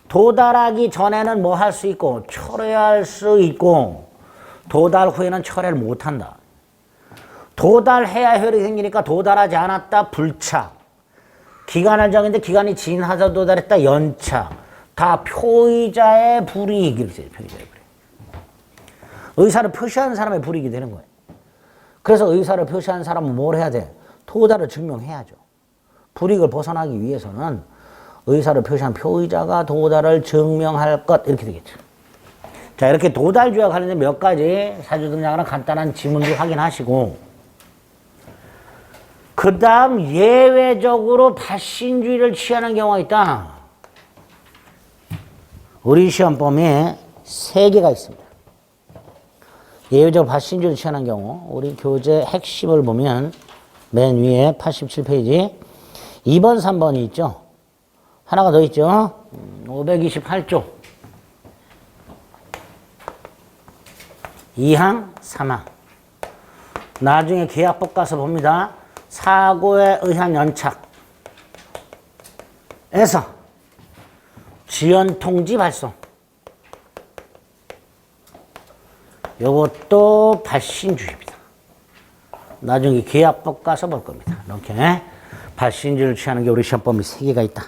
도달하기 전에는 뭐 할 수 있고 철회할 수 있고 도달 후에는 철회를 못한다. 도달해야 효력이 생기니까 도달하지 않았다. 불착. 기간을 정했는데 기간이 지나서 도달했다. 연착. 다 표의자의 불이익. 이렇게 표의자의 불이익. 의사를 표시하는 사람의 불이익이 되는 거예요. 그래서 의사를 표시하는 사람은 뭘 해야 돼? 도달을 증명해야죠. 불이익을 벗어나기 위해서는 의사를 표시한 표의자가 도달을 증명할 것 이렇게 되겠죠. 자, 이렇게 도달주의와 관련된 몇 가지 사주 등장하는 간단한 지문들 확인하시고 그 다음 예외적으로 발신주의를 취하는 경우가 있다. 우리 시험 범위에 3개가 있습니다. 예외적으로 발신주의를 취하는 경우 우리 교재 핵심을 보면 맨 위에 87페이지 2번, 3번이 있죠. 하나가 더 있죠. 528조 2항, 3항. 나중에 계약법 가서 봅니다. 사고에 의한 연착에서 지연통지 발송. 이것도 발신주의입니다. 나중에 계약법 가서 볼 겁니다. 이렇게 발신주의를 취하는 게 우리 시험법이 3개가 있다.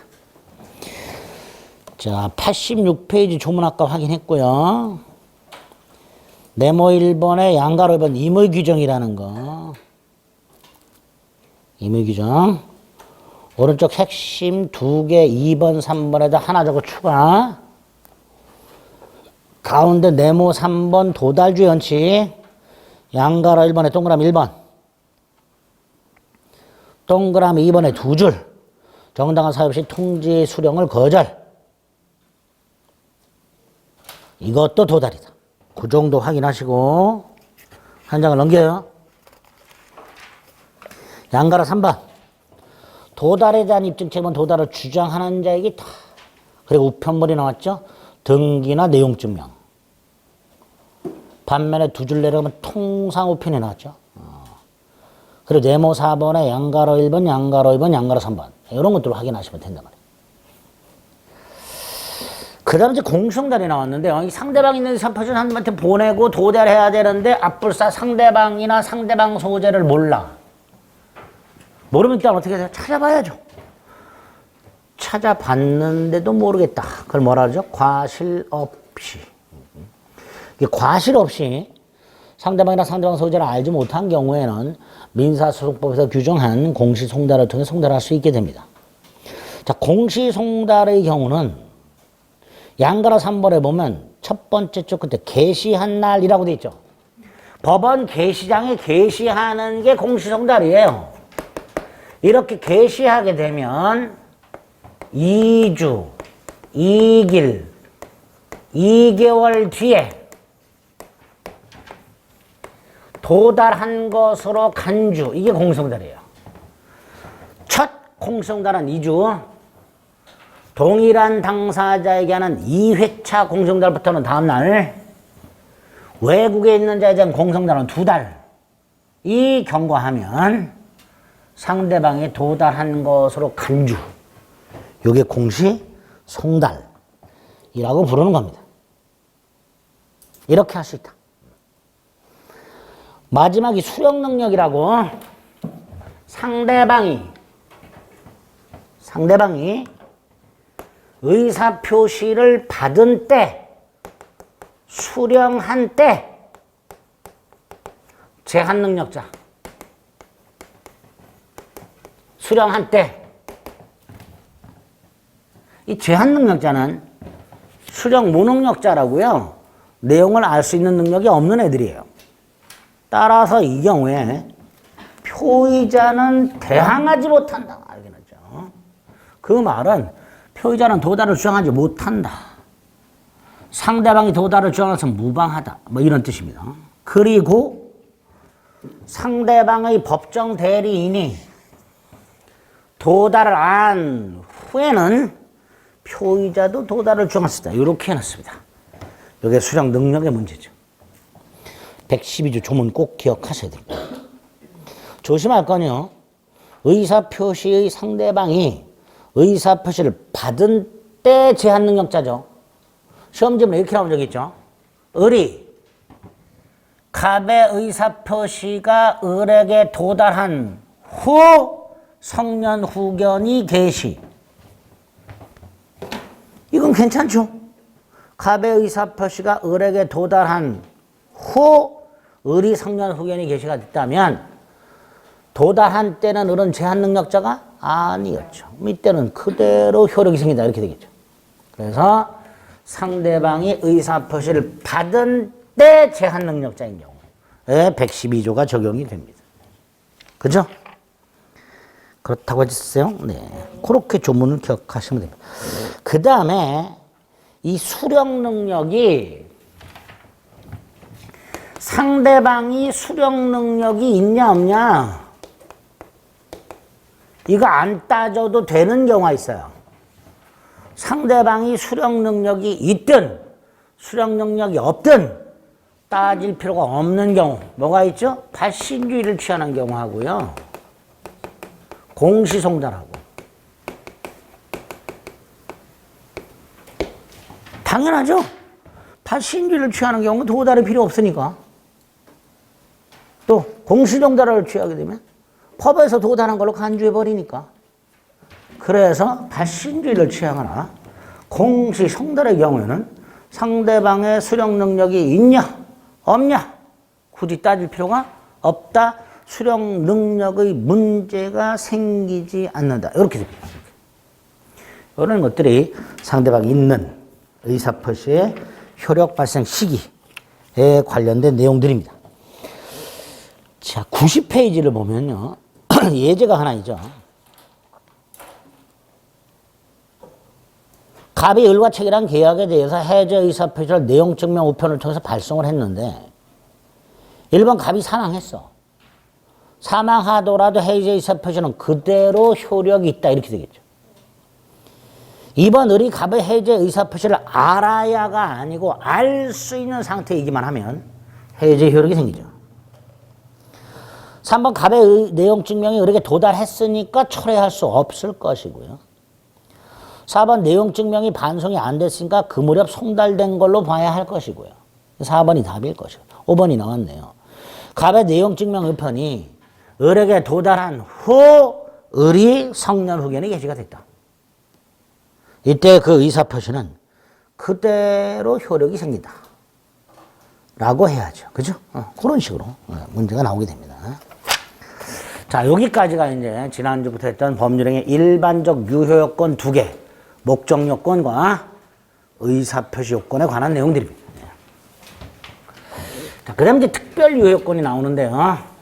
자, 86페이지 조문 아까 확인했고요. 네모 1번에 양가로 1번 임의규정이라는 거. 임의규정. 오른쪽 핵심 2개 2번, 3번에다 하나 적어 추가. 가운데 네모 3번 도달주의 원칙. 양가로 1번에 동그라미 1번. 동그라미 2번에 2줄. 정당한 사유 없이 통지 수령을 거절. 이것도 도달이다. 그 정도 확인하시고 한 장을 넘겨요. 양가로 3번. 도달에 대한 입증 책임은 도달을 주장하는 자에게 다. 그리고 우편물이 나왔죠. 등기나 내용 증명. 반면에 두 줄 내려가면 통상 우편이 나왔죠. 그리고 네모 4번에 양가로 1번, 양가로 2번, 양가로 3번. 이런 것들을 확인하시면 된단 말이에요. 그 다음에 이제 공시송달이 나왔는데요. 이 상대방 있는 의사표시를 한테 보내고 도달해야 되는데 앞불사 상대방이나 상대방 소재를 몰라. 모르면 일단 어떻게 해야 돼요? 찾아봐야죠. 찾아봤는데도 모르겠다. 그걸 뭐라 하죠? 과실 없이. 과실 없이 상대방이나 상대방 소재를 알지 못한 경우에는 민사소송법에서 규정한 공시송달을 통해 송달할 수 있게 됩니다. 자, 공시송달의 경우는 양가로 3번에 보면 첫 번째 쪽 끝에 개시한 날이라고 돼 있죠. 법원 개시장에 개시하는 게 공시송달이에요. 이렇게 개시하게 되면 2주, 2길, 2개월 뒤에 도달한 것으로 간주. 이게 공시송달이에요. 첫 공시송달은 2주. 동일한 당사자에게 하는 2회차 공시송달부터는 다음날. 외국에 있는 자에 대한 공시송달은 2달. 이 경과하면 상대방이 도달한 것으로 간주. 이게 공시송달이라고 부르는 겁니다. 이렇게 할 수 있다. 마지막이 수령능력이라고 상대방이 의사표시를 받은 때, 수령한 때 제한능력자, 수령한 때 이 제한능력자는 수령 무능력자라고요. 내용을 알 수 있는 능력이 없는 애들이에요. 따라서 이 경우에 표의자는 대항하지 못한다. 알겠죠? 그 말은 표의자는 도달을 주장하지 못한다. 상대방이 도달을 주장해서 무방하다. 뭐 이런 뜻입니다. 그리고 상대방의 법정 대리인이 도달을 안 후에는 표의자도 도달을 주장할 수 있다. 이렇게 해놨습니다. 이게 수령 능력의 문제죠. 112조 조문 꼭 기억하셔야 됩니다. 조심할 건요. 의사표시의 상대방이 의사표시를 받은 때 제한능력자죠. 시험지문에 이렇게 나온 적이 있죠. 을이 갑의 의사표시가 을에게 도달한 후 성년 후견이 개시. 이건 괜찮죠. 갑의 의사표시가 을에게 도달한 후 을이 성년 후견이 개시가 됐다면 도달한 때는 을은 제한능력자가 아니었죠. 이때는 그대로 효력이 생긴다. 이렇게 되겠죠. 그래서 상대방이 의사표시를 받은 때 제한능력자인 경우에 112조가 적용이 됩니다. 그죠? 그렇다고 해주세요. 네. 그렇게 조문을 기억하시면 됩니다. 그 다음에 이 수령 능력이 상대방이 수령 능력이 있냐 없냐 이거 안 따져도 되는 경우가 있어요. 상대방이 수령 능력이 있든 수령 능력이 없든 따질 필요가 없는 경우 뭐가 있죠? 발신주의를 취하는 경우하고요. 공시송달하고. 당연하죠. 발신주의를 취하는 경우는 도달이 필요 없으니까. 또 공시송달을 취하게 되면 법에서 도달한 걸로 간주해버리니까. 그래서 발신주의를 취하거나 공시송달의 경우에는 상대방의 수령 능력이 있냐 없냐 굳이 따질 필요가 없다. 수령 능력의 문제가 생기지 않는다. 이렇게 됩니다. 이런 것들이 상대방이 있는 의사표시의 효력 발생 시기에 관련된 내용들입니다. 자, 90페이지를 보면요. 예제가 하나 있죠. 갑이 을과 체결한 계약에 대해서 해제 의사표시를 내용 증명 우편을 통해서 발송을 했는데 1번 갑이 사망했어. 사망하더라도 해제 의사표시는 그대로 효력이 있다 이렇게 되겠죠. 이번 을이 갑의 해제 의사표시를 알아야가 아니고 알 수 있는 상태이기만 하면 해제 효력이 생기죠. 3번 갑의 내용 증명이 을에게 도달했으니까 철회할 수 없을 것이고요. 4번 내용 증명이 반송이 안 됐으니까 그 무렵 송달된 걸로 봐야 할 것이고요. 4번이 답일 것이고 5번이 나왔네요. 갑의 내용 증명 의편이 을에게 도달한 후 을이 성년 후견에 게시가 됐다. 이때 그 의사표시는 그대로 효력이 생긴다 라고 해야죠. 그죠? 그런 식으로 문제가 나오게 됩니다. 자, 여기까지가 이제 지난주부터 했던 법률행위 일반적 유효요건 2개, 목적요건과 의사표시 요건에 관한 내용들입니다. 자, 그 다음 이제 특별 유효요건이 나오는데요.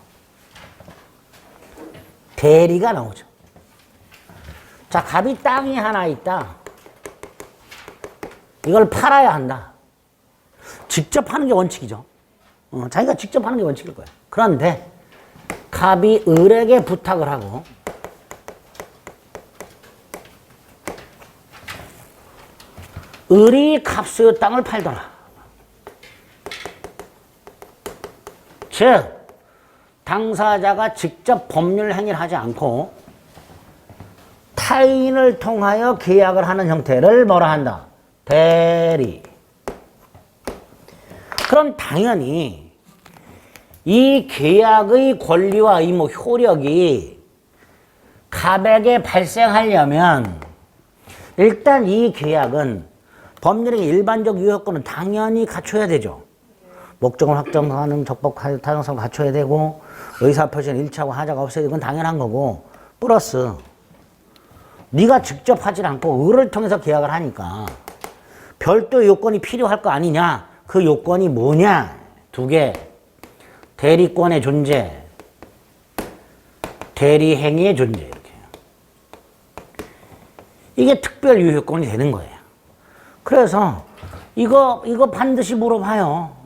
대리가 나오죠. 자, 갑이 땅이 하나 있다. 이걸 팔아야 한다. 직접 하는 게 원칙이죠. 자기가 직접 하는 게 원칙일 거예요. 그런데 갑이 을에게 부탁을 하고 을이 갑수의 땅을 팔더라. 즉 당사자가 직접 법률 행위를 하지 않고 타인을 통하여 계약을 하는 형태를 뭐라 한다? 대리. 그럼 당연히 이 계약의 권리와 의무, 효력이 갑에게 발생하려면 일단 이 계약은 법률의 일반적 유효권은 당연히 갖춰야 되죠. 목적을 확정하는 적법 타당성을 갖춰야 되고 의사표시는 일치하고 하자가 없어야 되고 그건 당연한 거고 플러스 네가 직접 하질 않고 을을 통해서 계약을 하니까 별도 요건이 필요할 거 아니냐. 그 요건이 뭐냐. 2개. 대리권의 존재, 대리행위의 존재. 이렇게. 이게 특별 유효권이 되는 거예요. 그래서 이거 반드시 물어봐요.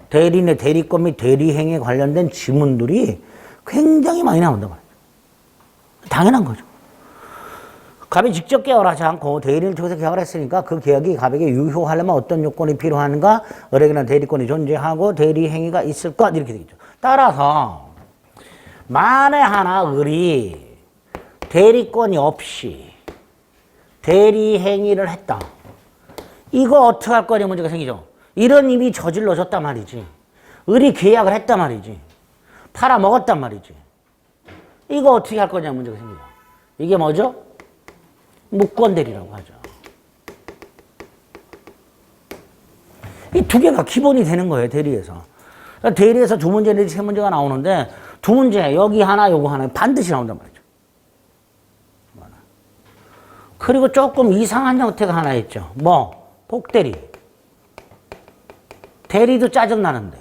대리인의 대리권 및 대리행위에 관련된 지문들이 굉장히 많이 나온단 말이에요. 당연한 거죠. 갑이 직접 계약을 하지 않고 대리인을 통해서 계약을 했으니까 그 계약이 갑에게 유효하려면 어떤 요건이 필요한가? 을에게는 대리권이 존재하고 대리행위가 있을 것 이렇게 되겠죠. 따라서 만에 하나 을이 대리권이 없이 대리행위를 했다. 이거 어떻게 할 거냐 문제가 생기죠. 이런 이미 저질러졌단 말이지. 을이 계약을 했단 말이지. 팔아먹었단 말이지. 이거 어떻게 할 거냐 문제가 생기죠. 이게 뭐죠? 무권대리라고 하죠. 이 2개가 기본이 되는 거예요, 대리에서. 대리에서 2문제 내지 3문제가 나오는데 2문제, 여기 하나, 요거 하나 반드시 나온단 말이죠. 그리고 조금 이상한 형태가 하나 있죠. 뭐? 복대리. 대리도 짜증나는데.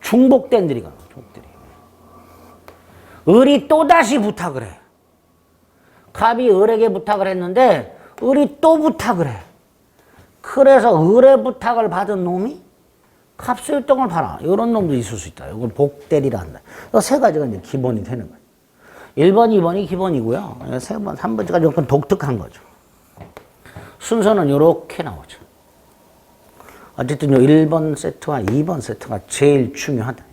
중복된 대리가 나와요, 중복대리. 을이 또다시 부탁을 해. 갑이 을에게 부탁을 했는데 을이 또 부탁을 해. 그래서 을의 부탁을 받은 놈이 갑수의 땅을 팔아. 이런 놈도 있을 수 있다. 이걸 복대리라 한다. 이 3가지가 이제 기본이 되는 거예요. 1번, 2번이 기본이고요. 3번, 3번째가 조금 독특한 거죠. 순서는 이렇게 나오죠. 어쨌든 1번 세트와 2번 세트가 제일 중요하다.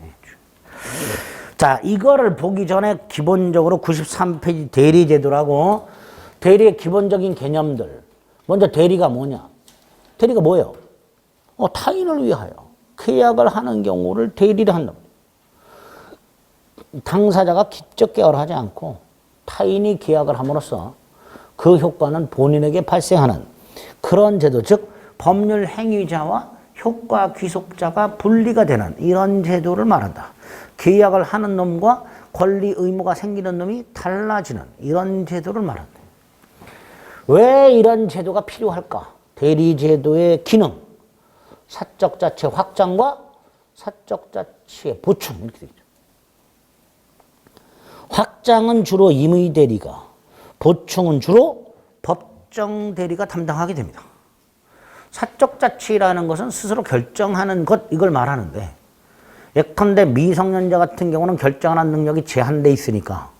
자, 이거를 보기 전에 기본적으로 93페이지 대리제도라고 대리의 기본적인 개념들. 먼저 대리가 뭐냐? 대리가 뭐예요? 타인을 위하여 계약을 하는 경우를 대리를 한다. 당사자가 기적 계약을 하지 않고 타인이 계약을 함으로써 그 효과는 본인에게 발생하는 그런 제도, 즉 법률 행위자와 효과 귀속자가 분리가 되는 이런 제도를 말한다. 계약을 하는 놈과 권리 의무가 생기는 놈이 달라지는 이런 제도를 말한다. 왜 이런 제도가 필요할까? 대리제도의 기능, 사적 자체 확장과 사적 자체의 보충 이렇게 되죠. 확장은 주로 임의 대리가, 보충은 주로 법정 대리가 담당하게 됩니다. 사적 자치라는 것은 스스로 결정하는 것 이걸 말하는데 예컨대 미성년자 같은 경우는 결정하는 능력이 제한돼 있으니까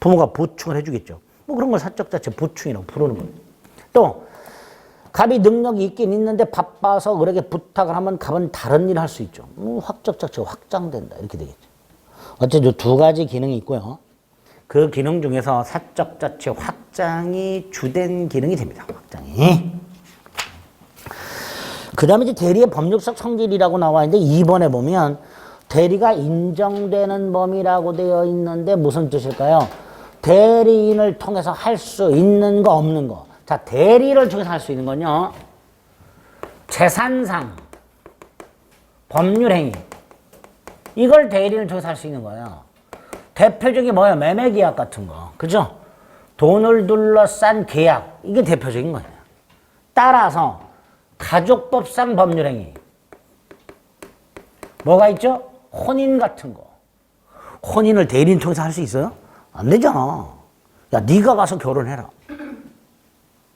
부모가 보충을 해주겠죠. 뭐 그런 걸 사적 자체 보충이라고 부르는 거예요. 또 갑이 능력이 있긴 있는데 바빠서 을에게 부탁을 하면 갑은 다른 일을 할 수 있죠. 확적 자체가 확장된다 이렇게 되겠죠. 어쨌든 두 가지 기능이 있고요. 그 기능 중에서 사적 자체 확장이 주된 기능이 됩니다. 확장이. 그 다음에 이제 대리의 법률적 성질이라고 나와 있는데 2번에 보면 대리가 인정되는 범위라고 되어 있는데 무슨 뜻일까요? 대리인을 통해서 할 수 있는 거 없는 거. 자, 대리를 통해서 할 수 있는 건요. 재산상, 법률행위. 이걸 대리인을 통해서 할 수 있는 거예요. 대표적인 뭐예요? 매매계약 같은 거. 그죠? 돈을 둘러싼 계약. 이게 대표적인 거예요. 따라서 가족법상 법률행위. 뭐가 있죠? 혼인 같은 거. 혼인을 대리인 통해서 할 수 있어요? 안 되잖아. 야, 네가 가서 결혼해라.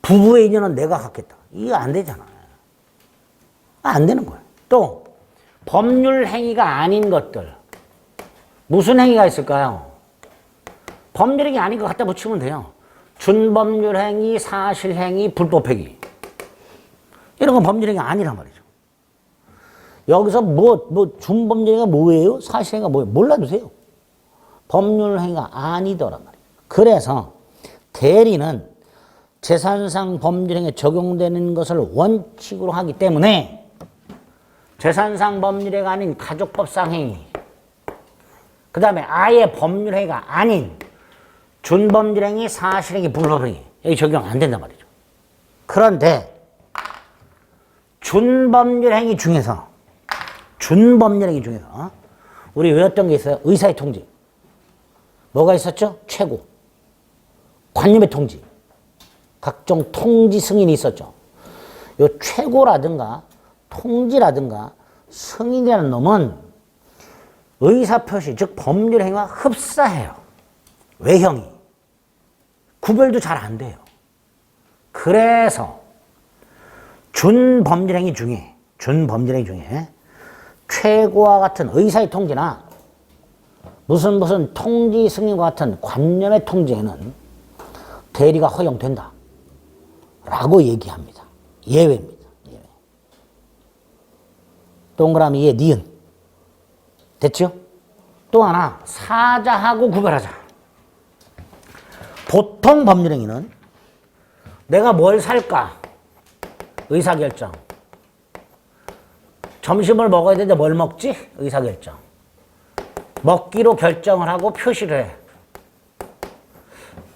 부부의 인연은 내가 갖겠다. 이거 안 되잖아. 안 되는 거예요. 또 법률 행위가 아닌 것들. 무슨 행위가 있을까요? 법률행위 아닌 거 갖다 붙이면 돼요. 준법률행위, 사실행위, 불법행위. 이런 건 법률행위 아니란 말이죠. 여기서 준법률행위가 뭐예요? 사실행위가 뭐예요? 몰라주세요. 법률행위가 아니더란 말이에요. 그래서 대리는 재산상 법률행위에 적용되는 것을 원칙으로 하기 때문에 재산상 법률행위가 아닌 가족법상 행위, 그 다음에 아예 법률행위가 아닌 준법률행위, 사실행위, 불법행위 여기 적용 안 된단 말이죠. 그런데 준법률행위 중에서 우리 외웠던 게 있어요. 의사의 통지. 뭐가 있었죠? 최고. 관념의 통지. 각종 통지 승인이 있었죠. 요 최고라든가 통지라든가 승인이라는 놈은 의사표시, 즉 법률행위와 흡사해요. 외형이. 구별도 잘 안 돼요. 그래서 준법률행위 중에 최고와 같은 의사의 통지나 무슨 통지 승인과 같은 관념의 통지에는 대리가 허용된다 라고 얘기합니다. 예외입니다. 예외. 동그라미 예, 니은. 됐죠? 또 하나, 사자하고 구별하자. 보통 법률행위는 내가 뭘 살까? 의사결정. 점심을 먹어야 되는데 뭘 먹지? 의사결정. 먹기로 결정을 하고 표시를 해.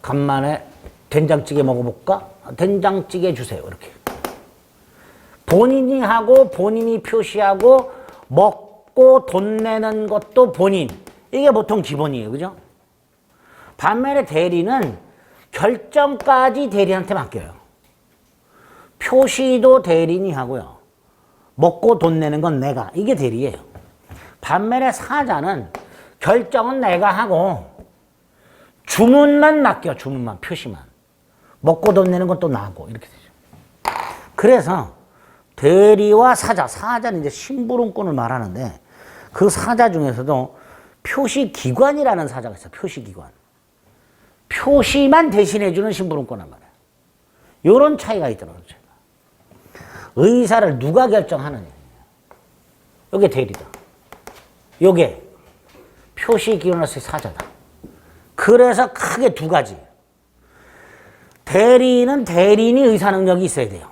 간만에 된장찌개 먹어볼까? 된장찌개 주세요. 이렇게. 본인이 하고 본인이 표시하고 먹고 돈 내는 것도 본인. 이게 보통 기본이에요. 그죠? 반면에 대리는 결정까지 대리한테 맡겨요. 표시도 대리인이 하고요. 먹고 돈 내는 건 내가. 이게 대리예요. 반면에 사자는 결정은 내가 하고 주문만 맡겨. 주문만, 표시만. 먹고 돈 내는 건 또 나고. 이렇게 되죠. 그래서 대리와 사자. 사자는 이제 심부름꾼을 말하는데 그 사자 중에서도 표시기관이라는 사자가 있어요. 표시기관. 표시만 대신해주는 심부름꾼란 말이에요. 요런 차이가 있더라고요. 의사를 누가 결정하느냐. 요게 대리다. 요게 표시기관으로서의 사자다. 그래서 크게 두 가지. 대리인은 대리인이 의사 능력이 있어야 돼요.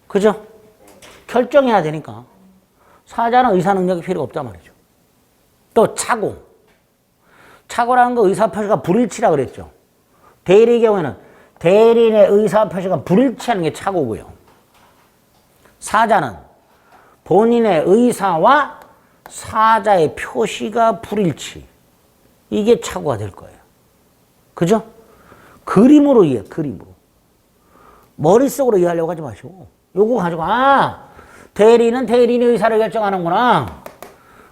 그죠? 결정해야 되니까. 사자는 의사 능력이 필요 없단 말이죠. 또 차고. 차고라는 거 의사표시가 불일치라 그랬죠. 대리의 경우에는 대리인의 의사표시가 불일치하는 게 차고고요. 사자는 본인의 의사와 사자의 표시가 불일치. 이게 차고가 될 거예요. 그죠? 그림으로 이해, 그림으로. 머릿속으로 이해하려고 하지 마시고. 요거 가지고, 대리는 대리인의 의사를 결정하는구나.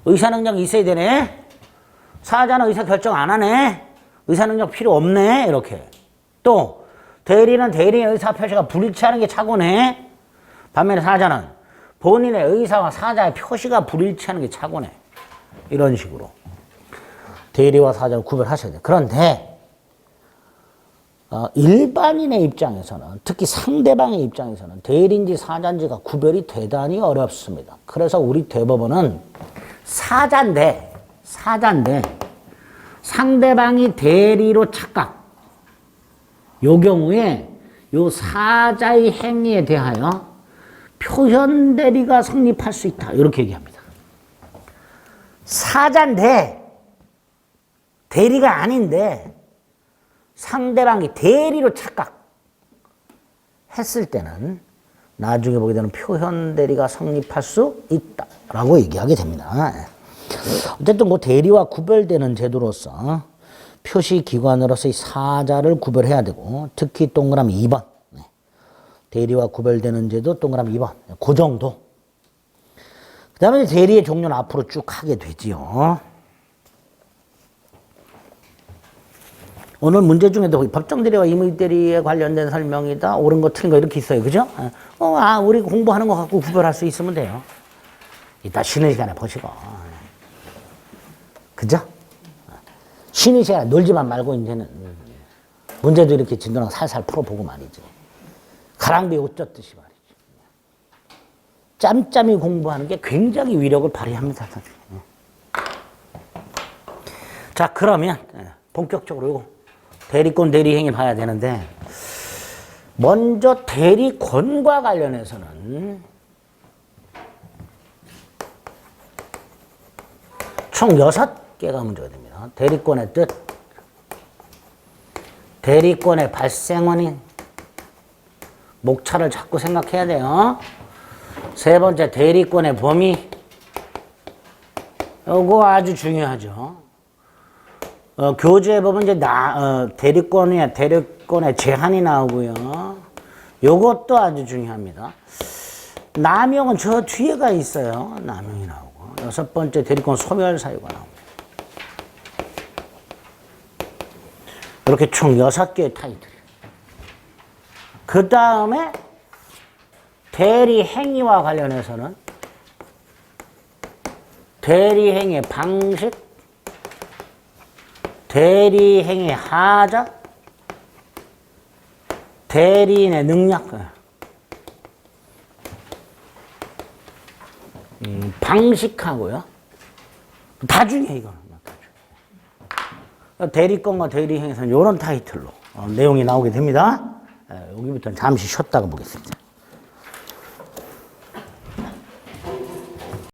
의사 능력이 있어야 되네. 사자는 의사 결정 안 하네. 의사 능력 필요 없네. 이렇게. 또, 대리는 대리인의 의사 표시가 불일치하는 게 차고네. 반면에 사자는 본인의 의사와 사자의 표시가 불일치하는 게 착오네. 이런 식으로. 대리와 사자를 구별하셔야 돼요. 그런데 일반인의 입장에서는, 특히 상대방의 입장에서는 대리인지 사자인지가 구별이 대단히 어렵습니다. 그래서 우리 대법원은 사자인데 상대방이 대리로 착각. 요 경우에 요 사자의 행위에 대하여 표현 대리가 성립할 수 있다. 이렇게 얘기합니다. 사자인데 대리가 아닌데 상대방이 대리로 착각했을 때는 나중에 보게 되는 표현 대리가 성립할 수 있다라고 얘기하게 됩니다. 어쨌든 뭐 대리와 구별되는 제도로서 표시기관으로서의 사자를 구별해야 되고, 특히 동그라미 2번 대리와 구별되는 제도 동그라미 2번 그 정도. 그 다음에 대리의 종류는 앞으로 쭉 하게 되지요. 오늘 문제 중에도 법정대리와 임의대리에 관련된 설명이다. 옳은 거 틀린 거 이렇게 있어요. 그죠? 우리 공부하는 거 갖고 구별할 수 있으면 돼요. 이따 쉬는 시간에 보시고. 그죠? 쉬는 시간에 놀지만 말고 이제는 문제도 이렇게 진도랑 살살 풀어보고 말이지. 가랑비에 옷 젖듯이 말이지. 짬짬이 공부하는 게 굉장히 위력을 발휘합니다. 자, 그러면 본격적으로 이거 대리권 대리행위 봐야 되는데, 먼저 대리권과 관련해서는 총 6개가 문제가 됩니다. 대리권의 뜻, 대리권의 발생 원인, 목차를 자꾸 생각해야 돼요. 세 번째, 대리권의 범위. 이거 아주 중요하죠. 교재에 보면 이제 대리권의 제한이 나오고요. 요것도 아주 중요합니다. 남용은 저 뒤에가 있어요. 남용이 나오고. 6번째, 대리권 소멸 사유가 나옵니다. 이렇게 총 6개의 타이틀이에요. 그 다음에 대리 행위와 관련해서는 대리 행위의 방식, 대리 행위의 하자, 대리인의 능력, 방식하고요. 다 중요해, 이거는. 대리권과 대리 행위에서는 이런 타이틀로 내용이 나오게 됩니다. 여기부터는 잠시 쉬었다가 보겠습니다.